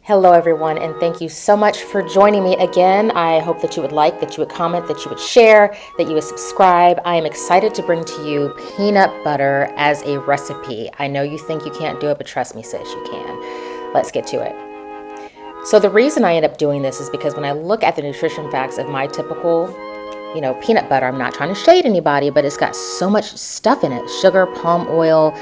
Hello, everyone, and thank you so much for joining me again. I hope that you would like, that you would comment, that you would share, that you would subscribe. I am excited to bring to you peanut butter as a recipe. I know you think you can't do it, but trust me, sis, you can. Let's get to it. So the reason I end up doing this is because when I look at the nutrition facts of my typical, peanut butter, I'm not trying to shade anybody, but it's got so much stuff in it: sugar, palm oil,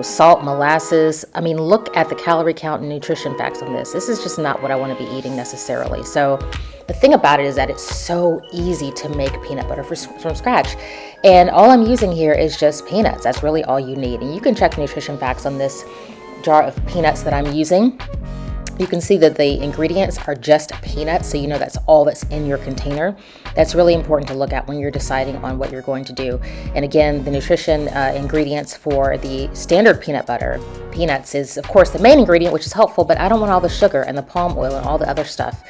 salt, molasses. I mean, look at the calorie count and nutrition facts on this. This is just not what I want to be eating necessarily. So the thing about it is that it's so easy to make peanut butter from scratch. And all I'm using here is just peanuts. That's really all you need. And you can check the nutrition facts on this jar of peanuts that I'm using. You can see that the ingredients are just peanuts, so you know that's all that's in your container. That's really important to look at when you're deciding on what you're going to do. And again, the nutrition ingredients for the standard peanut butter, peanuts, is of course the main ingredient, which is helpful, but I don't want all the sugar and the palm oil and all the other stuff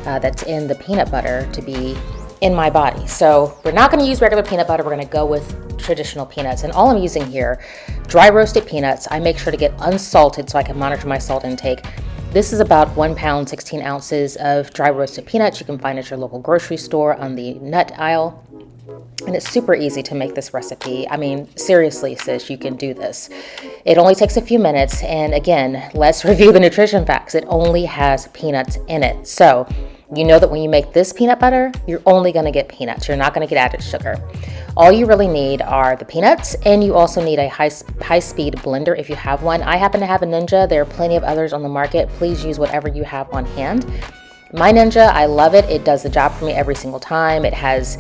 that's in the peanut butter to be in my body. So we're not going to use regular peanut butter. We're going to go with traditional peanuts. And all I'm using here, dry roasted peanuts. I make sure to get unsalted so I can monitor my salt intake. This is about 1 pound, 16 ounces of dry roasted peanuts. You can find at your local grocery store on the nut aisle. And it's super easy to make this recipe. I mean, seriously, sis, you can do this. It only takes a few minutes. And again, let's review the nutrition facts. It only has peanuts in it. So you know that when you make this peanut butter, you're only going to get peanuts. You're not going to get added sugar. All you really need are the peanuts, and you also need a high-speed blender if you have one. I happen to have a Ninja. There are plenty of others on the market. Please use whatever you have on hand. My Ninja, I love it. It does the job for me every single time. It has,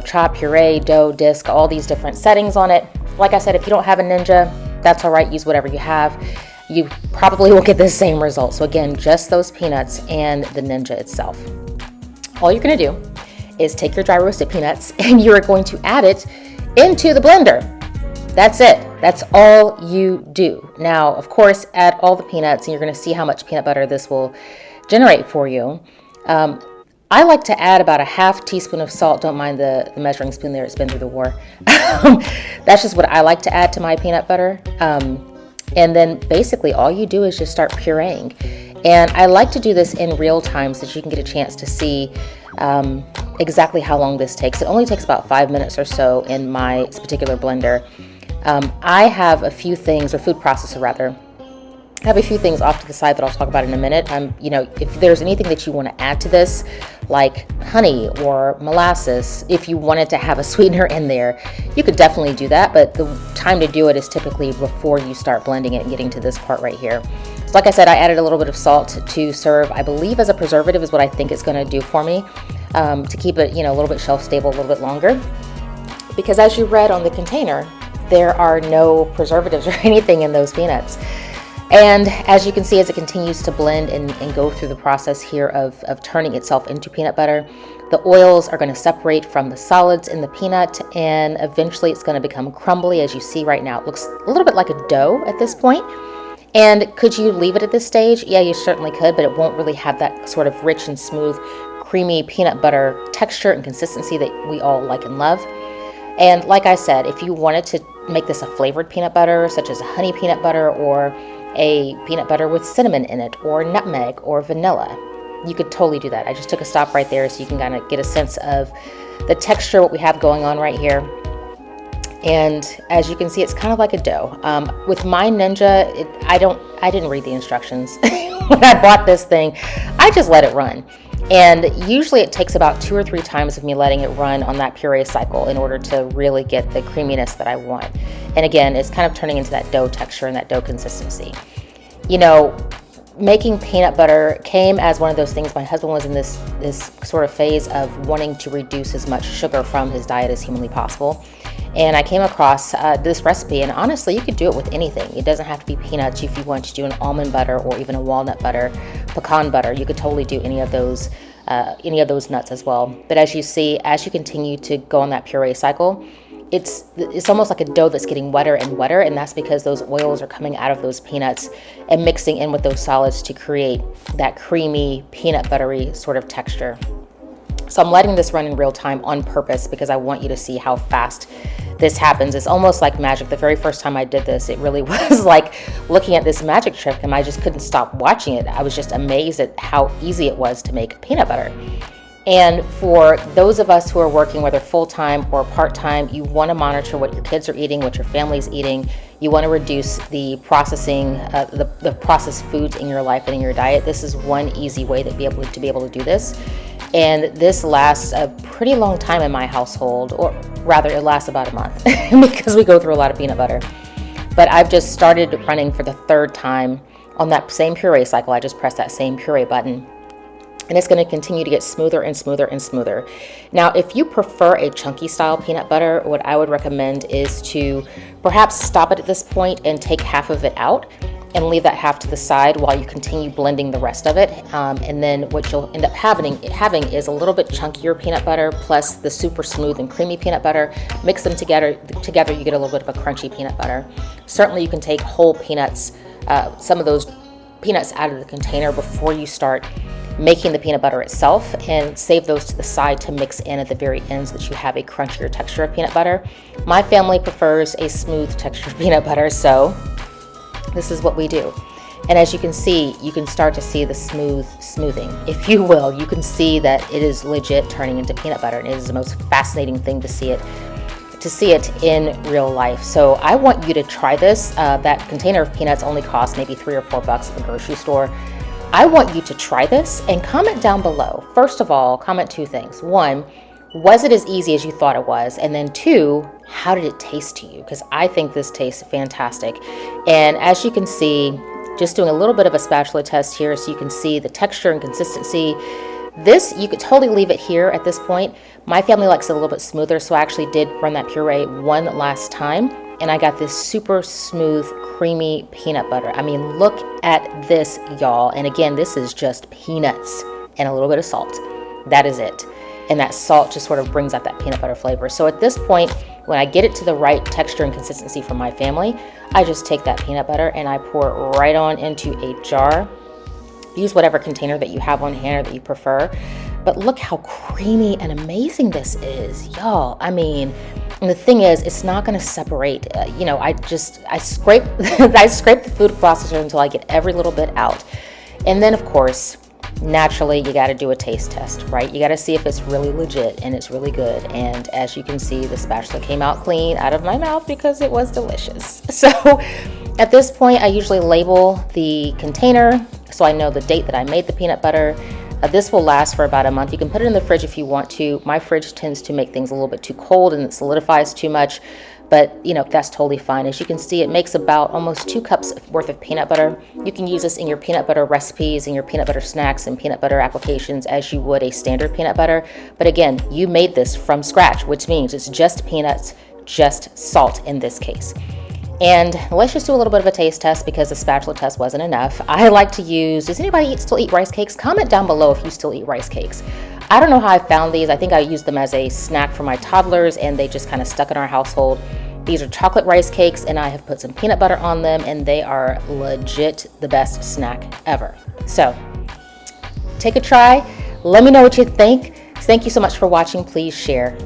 chop, puree, dough, disc, all these different settings on it. Like I said, if you don't have a Ninja, that's all right. Use whatever you have. You probably will get the same result. So again, just those peanuts and the Ninja itself. All you're going to do is take your dry roasted peanuts and you are going to add it into the blender. That's it. That's all you do. Now, of course, add all the peanuts and you're going to see how much peanut butter this will generate for you. I like to add about a half teaspoon of salt. Don't mind the measuring spoon there. It's been through the war. That's just what I like to add to my peanut butter. And then basically all you do is just start pureeing. And I like to do this in real time so that you can get a chance to see exactly how long this takes. It only takes about 5 minutes or so in my particular blender. I have a few things, or food processor rather, I have a few things off to the side that I'll talk about in a minute. If there's anything that you want to add to this, like honey or molasses, if you wanted to have a sweetener in there, you could definitely do that. But the time to do it is typically before you start blending it and getting to this part right here. So like I said, I added a little bit of salt to serve, I believe, as a preservative is what I think it's going to do for me, to keep it, a little bit shelf stable a little bit longer. Because as you read on the container, there are no preservatives or anything in those peanuts. And as you can see, as it continues to blend and go through the process here of turning itself into peanut butter, the oils are going to separate from the solids in the peanut, and eventually it's going to become crumbly. As you see right now, it looks a little bit like a dough at this point. And could you leave it at this stage? Yeah, you certainly could, but it won't really have that sort of rich and smooth, creamy peanut butter texture and consistency that we all like and love. And like I said, if you wanted to make this a flavored peanut butter, such as a honey peanut butter or a peanut butter with cinnamon in it or nutmeg or vanilla, you could totally do that. I just took a stop right there so you can kind of get a sense of the texture, what we have going on right here. And as you can see, it's kind of like a dough. With my Ninja, I didn't read the instructions when I bought this thing. I just let it run. And usually it takes about 2 or 3 times of me letting it run on that puree cycle in order to really get the creaminess that I want. And again, it's kind of turning into that dough texture and that dough consistency. Making peanut butter came as one of those things. My husband was in this sort of phase of wanting to reduce as much sugar from his diet as humanly possible. And I came across this recipe, and honestly, you could do it with anything. It doesn't have to be peanuts. If you want to do an almond butter or even a walnut butter, pecan butter, you could totally do any of those nuts as well. But as you see, as you continue to go on that puree cycle, it's almost like a dough that's getting wetter and wetter, and that's because those oils are coming out of those peanuts and mixing in with those solids to create that creamy, peanut buttery sort of texture. So I'm letting this run in real time on purpose because I want you to see how fast this happens. It's almost like magic. The very first time I did this, it really was like looking at this magic trick, and I just couldn't stop watching it. I was just amazed at how easy it was to make peanut butter. And for those of us who are working, whether full-time or part-time, you want to monitor what your kids are eating, what your family's eating. You want to reduce the processing, the processed foods in your life and in your diet. This is one easy way to be able to do this. And this lasts a pretty long time in my household, or rather it lasts about a month because we go through a lot of peanut butter. But I've just started running for the third time on that same puree cycle. I just pressed that same puree button. And it's going to continue to get smoother and smoother and smoother. Now, if you prefer a chunky style peanut butter, what I would recommend is to perhaps stop it at this point and take half of it out and leave that half to the side while you continue blending the rest of it. And then what you'll end up having is a little bit chunkier peanut butter plus the super smooth and creamy peanut butter. Mix them together, you get a little bit of a crunchy peanut butter. Certainly you can take whole peanuts, some of those peanuts out of the container before you start making the peanut butter itself, and save those to the side to mix in at the very ends so that you have a crunchier texture of peanut butter. My family prefers a smooth texture of peanut butter, so this is what we do. And as you can see, you can start to see the smoothing, if you will. You can see that it is legit turning into peanut butter, and it is the most fascinating thing to see it in real life. So I want you to try this. That container of peanuts only costs maybe $3 or $4 at the grocery store. I want you to try this and comment down below. First of all, comment two things. One, was it as easy as you thought it was? And then two, how did it taste to you? Because I think this tastes fantastic. And as you can see, just doing a little bit of a spatula test here so you can see the texture and consistency. This, you could totally leave it here at this point. My family likes it a little bit smoother, so I actually did run that puree one last time, and I got this super smooth, creamy peanut butter. I mean, look at this, y'all. And again, this is just peanuts and a little bit of salt. That is it. And that salt just sort of brings out that peanut butter flavor. So at this point, when I get it to the right texture and consistency for my family, I just take that peanut butter and I pour it right on into a jar. Use whatever container that you have on hand or that you prefer. But look how creamy and amazing this is, y'all. I mean, and the thing is, it's not going to separate. I scrape I scrape the food processor until I get every little bit out. And then, of course, naturally, you got to do a taste test, right? You got to see if it's really legit and it's really good. And as you can see, the spatula came out clean out of my mouth because it was delicious. So at this point, I usually label the container so I know the date that I made the peanut butter. This will last for about a month. You can put it in the fridge if you want to. My fridge tends to make things a little bit too cold and it solidifies too much, but that's totally fine. As you can see, it makes about almost 2 cups worth of peanut butter. You can use this in your peanut butter recipes and your peanut butter snacks and peanut butter applications as you would a standard peanut butter. But again, you made this from scratch, which means it's just peanuts, just salt in this case. And let's just do a little bit of a taste test because the spatula test wasn't enough. I like to use, does anybody still eat rice cakes? Comment down below if you still eat rice cakes. I don't know how I found these. I think I used them as a snack for my toddlers and they just kind of stuck in our household. These are chocolate rice cakes and I have put some peanut butter on them and they are legit the best snack ever. So take a try. Let me know what you think. Thank you so much for watching. Please share.